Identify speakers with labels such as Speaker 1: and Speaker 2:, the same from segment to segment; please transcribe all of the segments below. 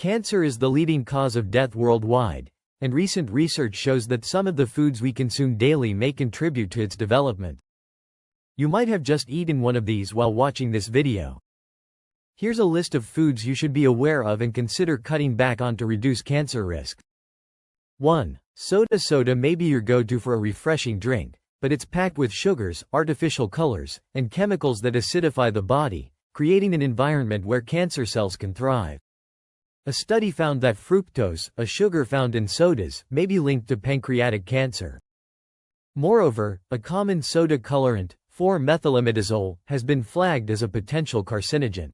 Speaker 1: Cancer is the leading cause of death worldwide, and recent research shows that some of the foods we consume daily may contribute to its development. You might have just eaten one of these while watching this video. Here's a list of foods you should be aware of and consider cutting back on to reduce cancer risk. 1. Soda. Soda may be your go-to for a refreshing drink, but it's packed with sugars, artificial colors, and chemicals that acidify the body, creating an environment where cancer cells can thrive. A study found that fructose, a sugar found in sodas, may be linked to pancreatic cancer. Moreover, a common soda colorant, 4-methylimidazole, has been flagged as a potential carcinogen.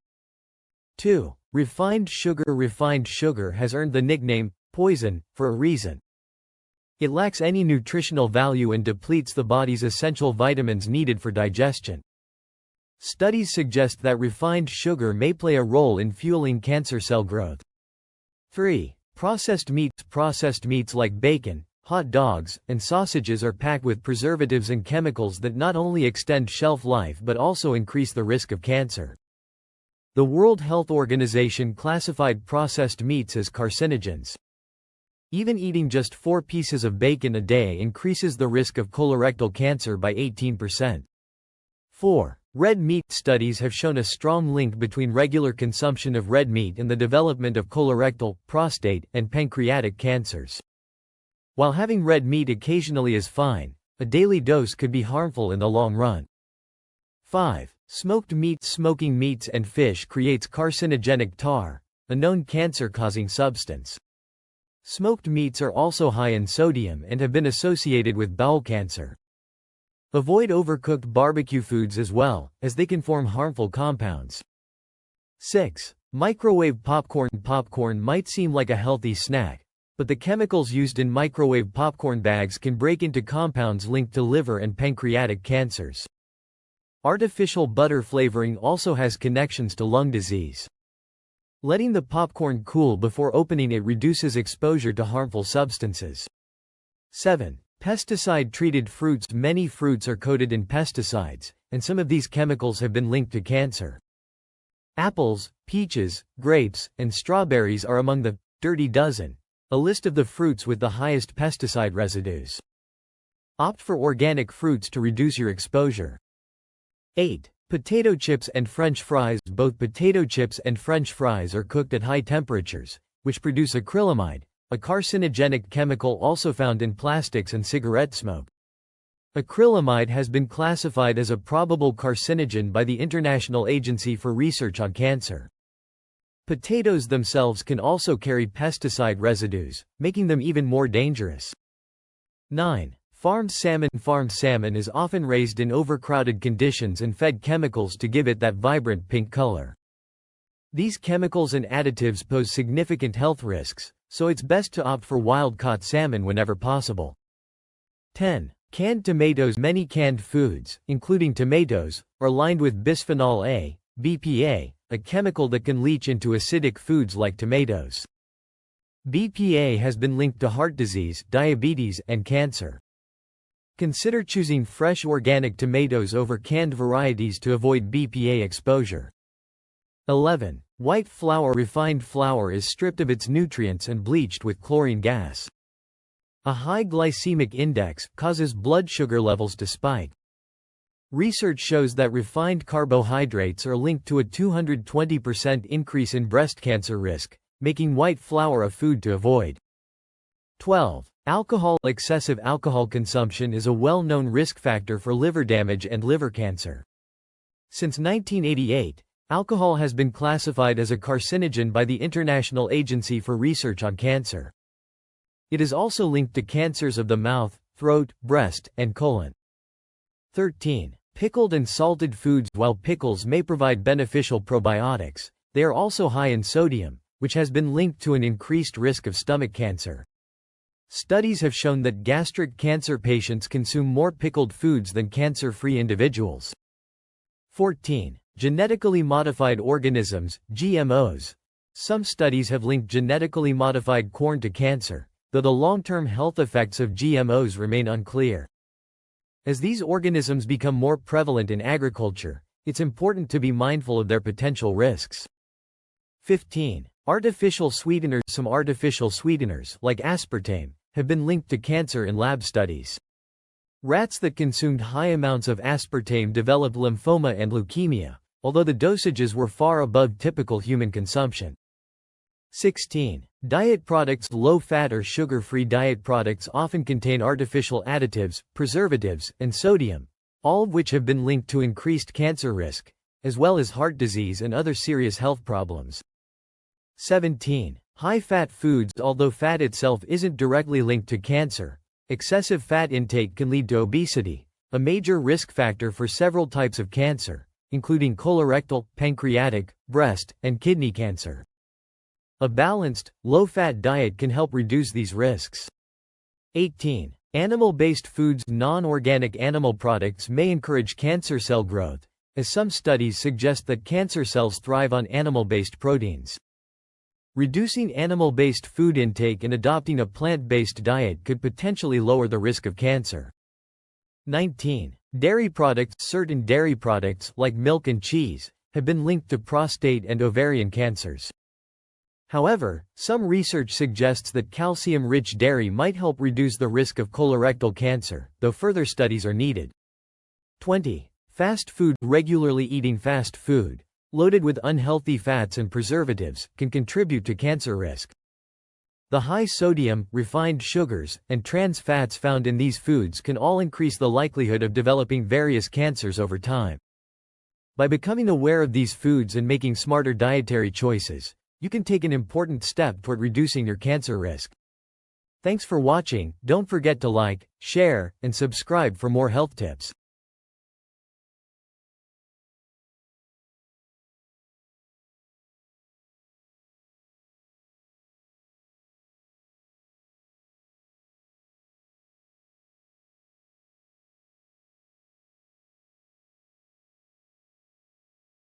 Speaker 1: 2. Refined sugar. Refined sugar has earned the nickname poison for a reason. It lacks any nutritional value and depletes the body's essential vitamins needed for digestion. Studies suggest that refined sugar may play a role in fueling cancer cell growth. 3. Processed meats. Processed meats like bacon, hot dogs, and sausages are packed with preservatives and chemicals that not only extend shelf life but also increase the risk of cancer. The World Health Organization classified processed meats as carcinogens. Even eating just 4 pieces of bacon a day increases the risk of colorectal cancer by 18%. 4. Red meat. Studies have shown a strong link between regular consumption of red meat and the development of colorectal, prostate, and pancreatic cancers. While having red meat occasionally is fine, a daily dose could be harmful in the long run. 5. Smoked meat. Smoking meats and fish creates carcinogenic tar, a known cancer-causing substance. Smoked meats are also high in sodium and have been associated with bowel cancer. Avoid overcooked barbecue foods as well, as they can form harmful compounds. 6. Microwave popcorn. Popcorn might seem like a healthy snack, but the chemicals used in microwave popcorn bags can break into compounds linked to liver and pancreatic cancers. Artificial butter flavoring also has connections to lung disease. Letting the popcorn cool before opening it reduces exposure to harmful substances. 7. Pesticide-treated fruits. Many fruits are coated in pesticides, and some of these chemicals have been linked to cancer. Apples, peaches, grapes, and strawberries are among the dirty dozen, a list of the fruits with the highest pesticide residues. Opt for organic fruits to reduce your exposure. 8. Potato chips and French fries. Both potato chips and French fries are cooked at high temperatures, which produce acrylamide, a carcinogenic chemical also found in plastics and cigarette smoke. Acrylamide has been classified as a probable carcinogen by the International Agency for Research on Cancer. Potatoes themselves can also carry pesticide residues, making them even more dangerous. 9. Farmed salmon. Farmed salmon is often raised in overcrowded conditions and fed chemicals to give it that vibrant pink color. These chemicals and additives pose significant health risks, so it's best to opt for wild-caught salmon whenever possible. 10. Canned tomatoes. Many canned foods, including tomatoes, are lined with bisphenol A, BPA, a chemical that can leach into acidic foods like tomatoes. BPA has been linked to heart disease, diabetes, and cancer. Consider choosing fresh organic tomatoes over canned varieties to avoid BPA exposure. 11. White flour. Refined flour is stripped of its nutrients and bleached with chlorine gas. A high glycemic index causes blood sugar levels to spike. Research shows that refined carbohydrates are linked to a 220% increase in breast cancer risk, making white flour a food to avoid. 12. Alcohol. Excessive alcohol consumption is a well-known risk factor for liver damage and liver cancer. Since 1988, alcohol has been classified as a carcinogen by the International Agency for Research on Cancer. It is also linked to cancers of the mouth, throat, breast, and colon. 13. Pickled and salted foods. While pickles may provide beneficial probiotics, they are also high in sodium, which has been linked to an increased risk of stomach cancer. Studies have shown that gastric cancer patients consume more pickled foods than cancer-free individuals. 14. Genetically modified organisms, GMOs. Some studies have linked genetically modified corn to cancer, though the long-term health effects of GMOs remain unclear. As these organisms become more prevalent in agriculture, it's important to be mindful of their potential risks. 15. Artificial sweeteners. Some artificial sweeteners, like aspartame, have been linked to cancer in lab studies. Rats that consumed high amounts of aspartame developed lymphoma and leukemia, although the dosages were far above typical human consumption. 16. Diet products. Low-fat or sugar-free diet products often contain artificial additives, preservatives, and sodium, all of which have been linked to increased cancer risk, as well as heart disease and other serious health problems. 17. High-fat foods. Although fat itself isn't directly linked to cancer, excessive fat intake can lead to obesity, a major risk factor for several types of cancer, including colorectal, pancreatic, breast, and kidney cancer. A balanced, low-fat diet can help reduce these risks. 18. Animal-based foods. Non-organic animal products may encourage cancer cell growth, as some studies suggest that cancer cells thrive on animal-based proteins. Reducing animal-based food intake and adopting a plant-based diet could potentially lower the risk of cancer. 19. Dairy products. Certain dairy products, like milk and cheese, have been linked to prostate and ovarian cancers. However, some research suggests that calcium-rich dairy might help reduce the risk of colorectal cancer, though further studies are needed. 20. Fast food. Regularly eating fast food, loaded with unhealthy fats and preservatives, can contribute to cancer risk. The high sodium, refined sugars, and trans fats found in these foods can all increase the likelihood of developing various cancers over time. By becoming aware of these foods and making smarter dietary choices, you can take an important step toward reducing your cancer risk. Thanks for watching. Don't forget to like, share, and subscribe for more health tips.